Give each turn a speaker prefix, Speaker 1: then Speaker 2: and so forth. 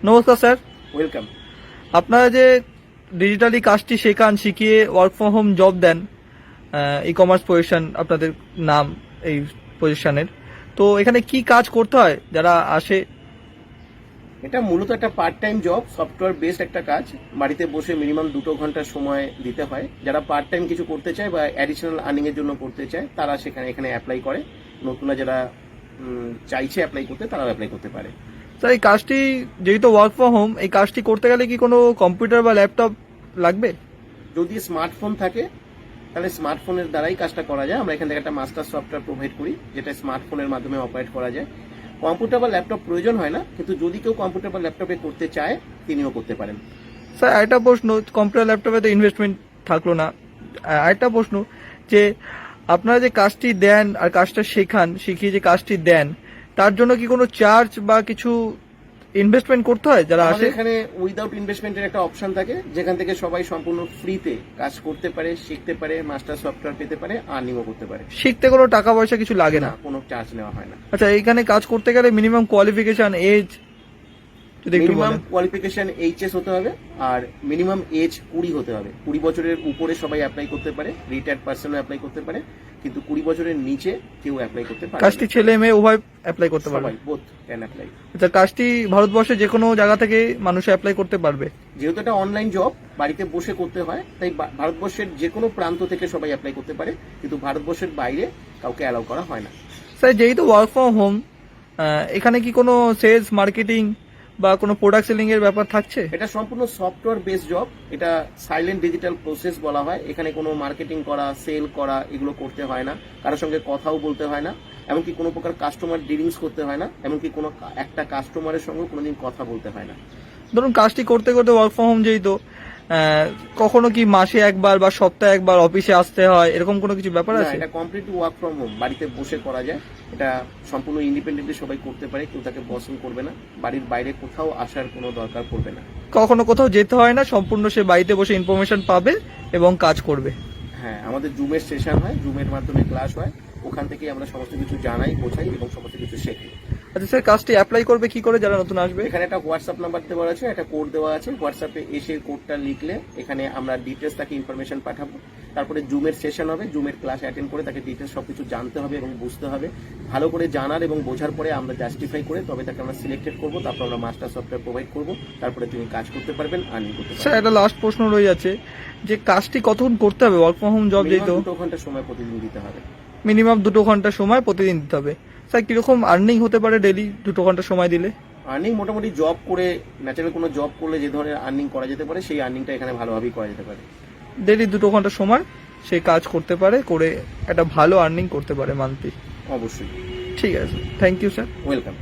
Speaker 1: নমস্কার sir.
Speaker 2: Welcome.
Speaker 1: আপনারা যে ডিজিটালি কাজটি শেখান, শিখিয়ে ওয়ার্ক ফ্রম হোম জব দেন, ই কমার্স পজিশন আপনাদের নাম এই পজিশনের, তো এখানে কি কাজ করতে হয় যারা আসে?
Speaker 2: এটা মূলত একটা part time job, software based একটা কাজ। বাড়িতে বসে মিনিমাম 2 ঘন্টা সময় দিতে হয়। যারা পার্ট টাইম কিছু করতে চায় বা অ্যাডিশনাল আর্নিং এর জন্য করতে চায় তারা এখানে অ্যাপ্লাই করে। নতুনরা যারা চাইছে অ্যাপ্লাই করতে তারাও অ্যাপ্লাই করতে পারে।
Speaker 1: স্যার, এই কাজটি যেহেতু ওয়ার্ক ফ্রম হোম, এই কাজটি করতে গেলে কি কোনো কম্পিউটার বা ল্যাপটপ লাগবে?
Speaker 2: যদি স্মার্টফোন থাকে তাহলে স্মার্টফোনের দ্বারাই কাজটা করা যায়। আমরা এখান থেকে একটা মাস্টার সফটওয়্যার প্রোভাইড করি যেটা স্মার্টফোনের মাধ্যমে অপারেট করা যায়। কম্পিউটার বা ল্যাপটপ প্রয়োজন হয় না, কিন্তু যদি কেউ কম্পিউটার বা ল্যাপটপে করতে চায় তিনিও করতে পারেন।
Speaker 1: স্যার, আরেকটা প্রশ্ন, কম্পিউটার ল্যাপটপে তো ইনভেস্টমেন্ট থাকলো না, আরেকটা প্রশ্ন যে আপনারা যে কাজটি দেন আর কাজটা শিখিয়ে যে কাজটি দেন, তার জন্য কি কোনো চার্জ বা কিছু ইনভেস্টমেন্ট করতে হয় যারা আসে?
Speaker 2: আমাদের এখানে উইদাউট ইনভেস্টমেন্টের একটা অপশন থাকে, যেখান থেকে সবাই সম্পূর্ণ ফ্রিতে কাজ করতে পারে, শিখতে পারে, মাস্টার সফটওয়্যার পেতে পারে, আর্নিংও করতে পারে।
Speaker 1: শিখতে কোনো টাকা পয়সা কিছু লাগে না?
Speaker 2: কোনো চার্জ নেওয়া হয় না।
Speaker 1: আচ্ছা, এইখানে কাজ করতে গেলে মিনিমাম কোয়ালিফিকেশন, এজ যদি একটু
Speaker 2: মিনিমাম
Speaker 1: বলেন।
Speaker 2: কোয়ালিফিকেশন এইচএস হতে হবে আর মিনিমাম এজ 20 হতে হবে। 20 বছরের উপরে সবাই অ্যাপ্লাই করতে পারে, রিটায়ার্ড পার্সনও অ্যাপ্লাই করতে পারে, কিন্তু 20 বছরের নিচে কেউ অ্যাপ্লাই করতে পারে না।
Speaker 1: কাজটি ছেলে মেয়ে উভয় অ্যাপ্লাই করতে পারবে?
Speaker 2: সবাই বোথ ক্যান অ্যাপ্লাই।
Speaker 1: আচ্ছা, কাজটি ভারতবর্ষে যে কোনো জায়গা থেকে মানুষ অ্যাপ্লাই করতে পারবে?
Speaker 2: যেহেতু এটা অনলাইন জব, বাড়িতে বসে করতে হয়, তাই ভারতবর্ষের যে কোনো প্রান্ত থেকে সবাই অ্যাপ্লাই করতে পারে, কিন্তু ভারতবর্ষের বাইরে কাউকে অ্যালাউ করা হয় না।
Speaker 1: স্যার, যেহেতু ওয়ার্ক ফ্রম হোম, এখানে কি কোনো সেলস মার্কেটিং বা কোনো প্রোডাক্ট সেলিং এর ব্যাপার থাকছে?
Speaker 2: এটা সম্পূর্ণ সফটওয়্যার বেসড জব। এটা সাইলেন্ট ডিজিটাল প্রসেস বলা হয়। এখানে কোনো মার্কেটিং করা, সেল করা এগুলো করতে হয় না, কারোর সঙ্গে কথাও বলতে হয় না, এমনকি কোনো প্রকার কাস্টমার ডিলিংস করতে হয় না, এমনকি কোনো একটা কাস্টমারের সঙ্গে কোনোদিন কথা বলতে হয় না।
Speaker 1: ধরুন কাজটি করতে করতে ওয়ার্ক ফ্রম হোম যেহেতু, কখনো কি মাসে একবার বা সপ্তাহে একবার অফিসে আসতে হয়, এরকম কোনো কিছু ব্যাপার
Speaker 2: না,
Speaker 1: আছে?
Speaker 2: এটা কমপ্লিটলি ওয়ার্ক ফ্রম হোম, বাড়িতে বসে করা যায়। এটা সম্পূর্ণ ইন্ডিপেন্ডেন্টলি সবাই করতে পারে, কেউ তাকে বসিং করবে না, বাড়ির বাইরে কোথাও আসার কোনো দরকার পড়বে না।
Speaker 1: কখনো কোথাও যেতে হয় না, সম্পূর্ণ সে বাড়িতে বসে ইনফরমেশন পাবে এবং কাজ করবে?
Speaker 2: হ্যাঁ, আমাদের জুমের সেশন হয়, জুমের মাধ্যমে ক্লাস হয়, ওখান থেকে আমরা সমস্ত কিছু জানাই, বোঝাই এবং সমস্ত কিছু শেখাই।
Speaker 1: আচ্ছা স্যার, কাজটি অ্যাপ্লাই করবে কি করে যারা নতুন আসবে?
Speaker 2: এখানে একটা হোয়াটসঅ্যাপ নাম্বার দেওয়া আছে, একটা কোড দেওয়া আছে। হোয়াটসঅ্যাপে এসে কোডটা লিখলে এখানে আমরা ডিটেলস তাকে ইনফরমেশন পাঠাবো। তারপরে জুমের সেশন হবে, জুমের ক্লাস অ্যাটেন্ড করে তাকে ডিটেলস সবকিছু জানতে হবে এবং বুঝতে হবে। ভালো করে জানার এবং বোঝার পরে আমরা জাস্টিফাই করে তবে তাকে আমরা সিলেক্টেড করবো, তারপর আমরা মাস্টার সফটওয়্যার প্রোভাইড করবো, তারপরে তিনি কাজ করতে পারবেন, আর্নিং করতে
Speaker 1: স্যার,
Speaker 2: পারবেন।
Speaker 1: একটা লাস্ট প্রশ্ন রয়ে যাচ্ছে যে কাজটি কতক্ষণ করতে হবে? ওয়ার্ক ফ্রম হোম জব যেহেতু
Speaker 2: 2 ঘন্টা সময় প্রতিদিন দিতে হবে।
Speaker 1: মিনিমাম 2 ঘন্টা সময় প্রতিদিন দিতে হবে। স্যার, কিরকম আর্নিং হতে পারে ডেলি 2 ঘন্টা সময় দিলে?
Speaker 2: আর্নিং মোটামুটি জব করে, ন্যাচারাল কোনো জব করলে যে ধরনের আর্নিং করা যেতে পারে সেই আর্নিংটা এখানে ভালোভাবেই করা যেতে পারে।
Speaker 1: ডেলি 2 ঘন্টা সময় সে কাজ করতে পারে, করে একটা ভালো আর্নিং করতে পারে মান্থলি।
Speaker 2: অবশ্যই।
Speaker 1: ঠিক আছে, থ্যাংক ইউ স্যার।
Speaker 2: ওয়েলকাম।